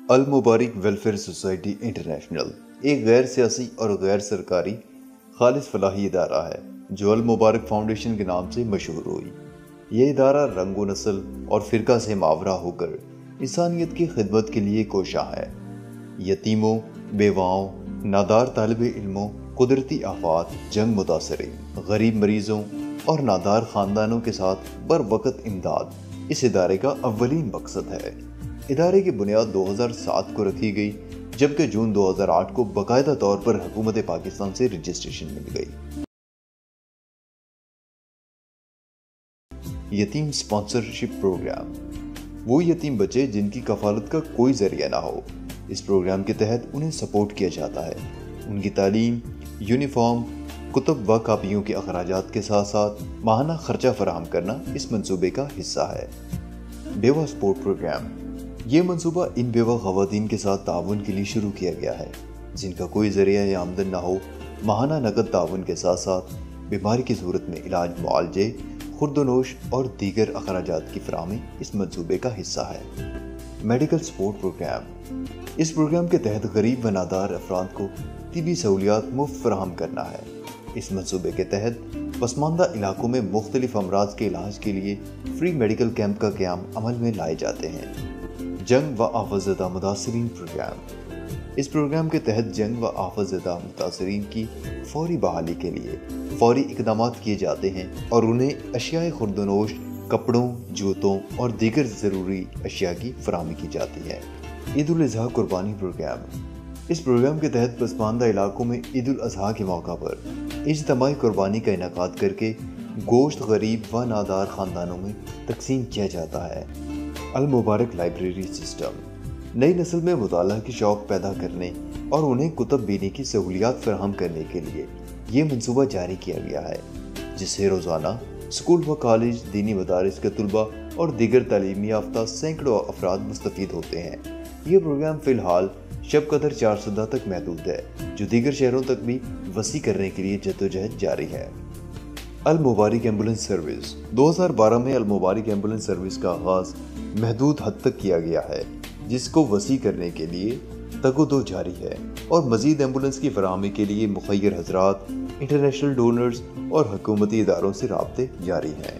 المبارک welfare society international ایک غیر سیاسی اور غیر سرکاری خالص فلاحی ادارہ ہے جو المبارک فاؤنڈیشن کے نام سے مشہور ہوئی۔ یہ ادارہ رنگ و نسل اور فرقہ سے ماورا ہو کر انسانیت کی خدمت کے لیے کوشاں ہے۔ یتیموں، بیواؤں، نادار طالب علموں، قدرتی آفات، جنگ متاثرین، غریب مریضوں اور نادار خاندانوں کے ساتھ بر وقت امداد اس ادارے کا اولین مقصد ہے۔ ادارے کی بنیاد 2007 کو رکھی گئی، جبکہ جون 2008 کو باقاعدہ طور پر حکومت پاکستان سے رجسٹریشن مل گئی۔ یتیم اسپانسرشپ پروگرام، وہ یتیم بچے جن کی کفالت کا کوئی ذریعہ نہ ہو، اس پروگرام کے تحت انہیں سپورٹ کیا جاتا ہے۔ ان کی تعلیم، یونیفارم، کتب و کاپیوں کے اخراجات کے ساتھ ساتھ ماہانہ خرچہ فراہم کرنا اس منصوبے کا حصہ ہے۔ بیوہ سپورٹ پروگرام، یہ منصوبہ ان بیوہ خواتین کے ساتھ تعاون کے لیے شروع کیا گیا ہے جن کا کوئی ذریعہ آمدن نہ ہو۔ ماہانہ نقد تعاون کے ساتھ ساتھ بیماری کی صورت میں علاج، معالجے، خورد و نوش اور دیگر اخراجات کی فراہمی اس منصوبے کا حصہ ہے۔ میڈیکل سپورٹ پروگرام، اس پروگرام کے تحت غریب و نادار افراد کو طبی سہولیات مفت فراہم کرنا ہے۔ اس منصوبے کے تحت پسماندہ علاقوں میں مختلف امراض کے علاج کے لیے فری میڈیکل کیمپ کا قیام عمل میں لائے جاتے ہیں۔ جنگ و آفت زدہ متاثرین پروگرام، اس پروگرام کے تحت جنگ و آفت زدہ متاثرین کی فوری بحالی کے لیے فوری اقدامات کیے جاتے ہیں اور انہیں اشیاء خورد و نوش، کپڑوں، جوتوں اور دیگر ضروری اشیاء کی فراہمی کی جاتی ہے۔ عید الاضحیٰ قربانی پروگرام، اس پروگرام کے تحت پسماندہ علاقوں میں عید الاضحیٰ کے موقع پر اجتماعی قربانی کا انعقاد کر کے گوشت غریب و نادار خاندانوں میں تقسیم کیا جاتا ہے۔ المبارک لائبریری سسٹم، نئی نسل میں مطالعہ کی شوق پیدا کرنے اور انہیں کتب بینی کی سہولیات فراہم کرنے کے لیے یہ منصوبہ جاری کیا گیا ہے، جس سے روزانہ اسکول و کالج، دینی مدارس کے طلباء اور دیگر تعلیمی یافتہ سینکڑوں افراد مستفید ہوتے ہیں۔ یہ پروگرام فی الحال شب قدر 410 تک محدود ہے، جو دیگر شہروں تک بھی وسیع کرنے کے لیے جدوجہد جاری ہے۔ المبارک ایمبولینس سروس، 2012 میں المبارک ایمبولینس سروس کا آغاز محدود حد تک کیا گیا ہے، جس کو وسیع کرنے کے لیے تگ و دو جاری ہے اور مزید ایمبولینس کی فراہمی کے لیے مخیر حضرات، انٹرنیشنل ڈونرز اور حکومتی اداروں سے رابطے جاری ہیں۔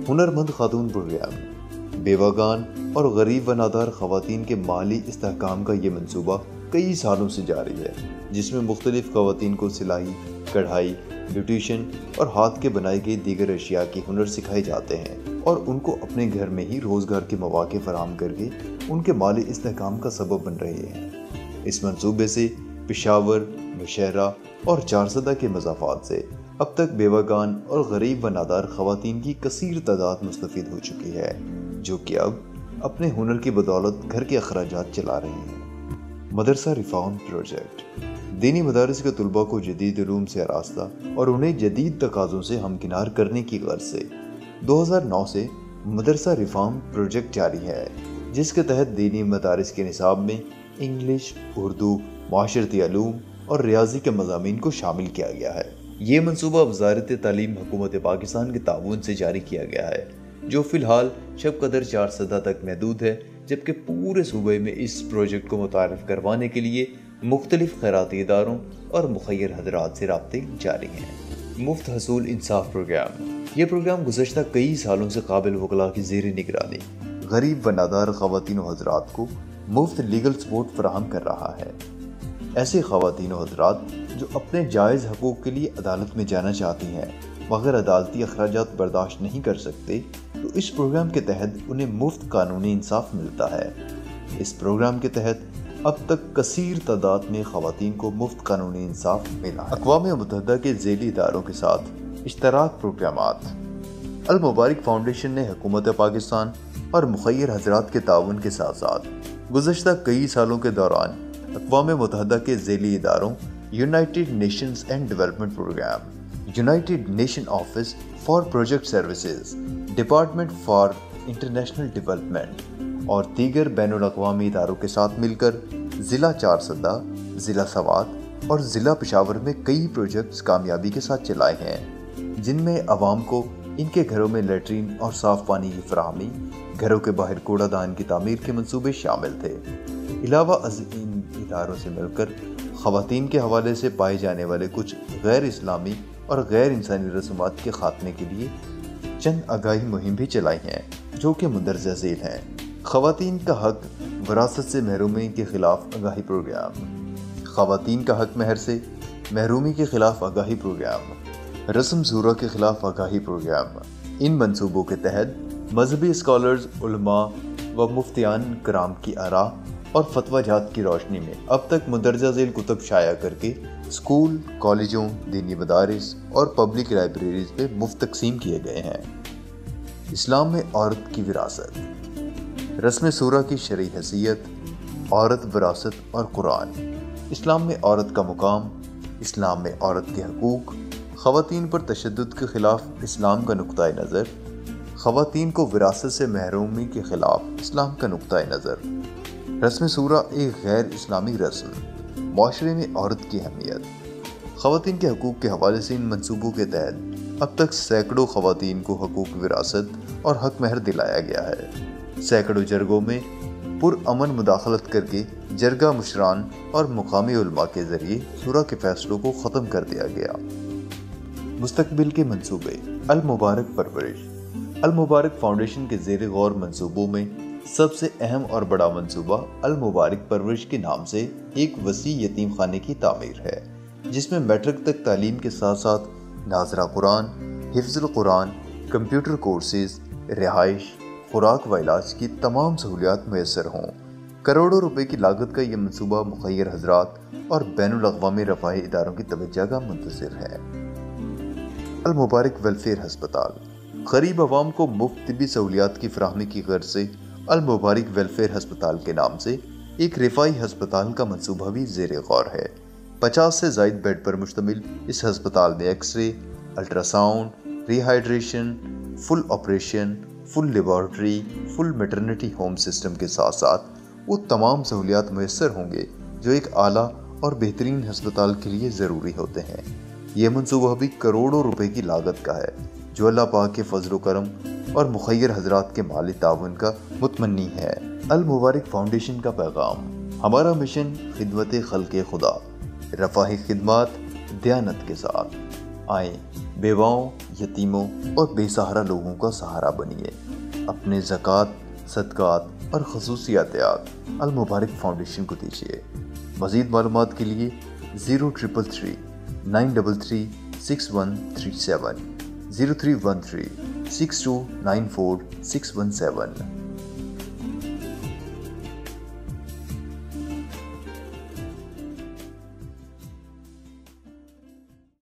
ہنرمند خاتون پروگرام، بیوگان اور غریب و نادار خواتین کے مالی استحکام کا یہ منصوبہ کئی سالوں سے جاری ہے، جس میں مختلف خواتین کو سلائی، کڑھائی، بیوٹیشن اور ہاتھ کے بنائے گئے دیگر اشیاء کے ہنر سکھائے جاتے ہیں اور ان کو اپنے گھر میں ہی روزگار کے مواقع فراہم کر کے ان کے مالی استحکام کا سبب بن رہے ہیں۔ اس منصوبے سے پشاور، نوشہرہ اور چارسدہ کے مضافات سے اب تک بیوگان اور غریب و نادار خواتین کی کثیر تعداد مستفید ہو چکی ہے، جو کہ اب اپنے ہنر کی بدولت گھر کے اخراجات چلا رہے ہیں۔ مدرسہ ریفارم پروجیکٹ، دینی مدارس کے طلباء کو جدید علوم سے آراستہ اور انہیں جدید تقاضوں سے ہمکنار کرنے کی غرض سے 2009 سے مدرسہ ریفارم پروجیکٹ جاری ہے، جس کے تحت دینی مدارس کے نصاب میں انگلش، اردو، معاشرتی علوم اور ریاضی کے مضامین کو شامل کیا گیا ہے۔ یہ منصوبہ وزارت تعلیم حکومت پاکستان کے تعاون سے جاری کیا گیا ہے، جو فی الحال شب قدر 410 تک محدود ہے، جبکہ پورے صوبے میں اس پروجیکٹ کو متعارف کروانے کے لیے مختلف خیراتی اداروں اور مخیر حضرات سے رابطے جاری ہیں۔ مفت حصول انصاف پروگرام، یہ پروگرام گزشتہ کئی سالوں سے قابل وکلاء کی زیر نگرانی غریب و نادار خواتین و حضرات کو مفت لیگل سپورٹ فراہم کر رہا ہے۔ ایسے خواتین و حضرات جو اپنے جائز حقوق کے لیے عدالت میں جانا چاہتی ہیں مگر عدالتی اخراجات برداشت نہیں کر سکتے، تو اس پروگرام کے تحت انہیں مفت قانونی انصاف ملتا ہے۔ اس پروگرام کے تحت اب تک کثیر تعداد میں خواتین کو مفت قانونی انصاف ملا ہے۔ اقوام متحدہ کے ذیلی اداروں کے ساتھ اشتراک پروگرامات، المبارک فاؤنڈیشن نے حکومت پاکستان اور مخیر حضرات کے تعاون کے ساتھ ساتھ گزشتہ کئی سالوں کے دوران اقوام متحدہ کے ذیلی اداروں United Nations and Development Programme, United Nation Office for Project Services, Department for International Development اور دیگر بین الاقوامی اداروں کے ساتھ مل کر ضلع چارسدہ، ضلع سوات اور ضلع پشاور میں کئی پروجیکٹس کامیابی کے ساتھ چلائے ہیں، جن میں عوام کو ان کے گھروں میں لیٹرین اور صاف پانی کی فراہمی، گھروں کے باہر کوڑا دان کی تعمیر کے منصوبے شامل تھے۔ علاوہ ازیں اداروں سے مل کر خواتین کے حوالے سے پائے جانے والے کچھ غیر اسلامی اور غیر انسانی رسومات کے خاتمے کے لیے چند آگاہی مہم بھی چلائی ہیں جو کہ مندرجہ ذیل ہیں۔ خواتین کا حق وراثت سے محرومی کے خلاف آگاہی پروگرام، خواتین کا حق مہر سے محرومی کے خلاف آگاہی پروگرام، رسم زورہ کے خلاف آگاہی پروگرام۔ ان منصوبوں کے تحت مذہبی اسکالرز، علماء و مفتیان کرام کی آراء اور فتویٰ جات کی روشنی میں اب تک مندرجہ ذیل کتب شائع کر کے اسکول، کالجوں، دینی مدارس اور پبلک لائبریریز میں مفت تقسیم کیے گئے ہیں۔ اسلام میں عورت کی وراثت، رسم سورہ کی شرعی حیثیت، عورت، وراثت اور قرآن، اسلام میں عورت کا مقام، اسلام میں عورت کے حقوق، خواتین پر تشدد کے خلاف اسلام کا نقطہ نظر، خواتین کو وراثت سے محرومی کے خلاف اسلام کا نقطہ نظر، رسم سورہ ایک غیر اسلامی رسم، معاشرے میں عورت کی اہمیت۔ خواتین کے حقوق کے حوالے سے ان منصوبوں کے تحت اب تک سینکڑوں خواتین کو حقوق وراثت اور حق مہر دلایا گیا ہے۔ سینکڑوں جرگوں میں پرامن مداخلت کر کے جرگہ مشران اور مقامی علماء کے ذریعے سورہ کے فیصلوں کو ختم کر دیا گیا۔ مستقبل کے منصوبے، المبارک پرورش۔ المبارک فاؤنڈیشن کے زیر غور منصوبوں میں سب سے اہم اور بڑا منصوبہ المبارک پرورش کے نام سے ایک وسیع یتیم خانے کی تعمیر ہے، جس میں میٹرک تک تعلیم کے ساتھ ساتھ ناظرہ قرآن، حفظ القرآن، کمپیوٹر کورسز، رہائش، خوراک و علاج کی تمام سہولیات میسر ہوں۔ کروڑوں روپے کی لاگت کا یہ منصوبہ مخیر حضرات اور بین الاقوامی رفاہی اداروں کی توجہ کا منتظر ہے۔ المبارک ویلفیئر ہسپتال، غریب عوام کو مفت طبی سہولیات کی فراہمی کی غرض سے المبارک ویلفیئر ہسپتال کے نام سے ایک رفاہی ہسپتال کا منصوبہ بھی زیر غور ہے۔ 50 سے زائد بیڈ پر مشتمل اس ہسپتال میں ایکس رے، الٹرا ساؤنڈ، ری ہائیڈریشن، فل آپریشن، فل لیبارٹری، فل میٹرنٹی ہوم سسٹم کے ساتھ ساتھ وہ تمام سہولیات میسر ہوں گے جو ایک اعلیٰ اور بہترین ہسپتال کے لیے ضروری ہوتے ہیں۔ یہ منصوبہ بھی کروڑوں روپے کی لاگت کا ہے جو اللہ پاک کے فضل و کرم اور مخیر حضرات کے مالی تعاون کا متمنی ہے۔ المبارک فاؤنڈیشن کا پیغام، ہمارا مشن خدمت خلق خدا، رفاہی خدمات دیانت کے ساتھ۔ آئیں بیواؤں، یتیموں اور بے سہارا لوگوں کا سہارا بنیے۔ اپنے زکوٰۃ، صدقات اور خصوصی عطیات المبارک فاؤنڈیشن کو دیجیے۔ مزید معلومات کے لیے 0333 933 6137 0313 6294 617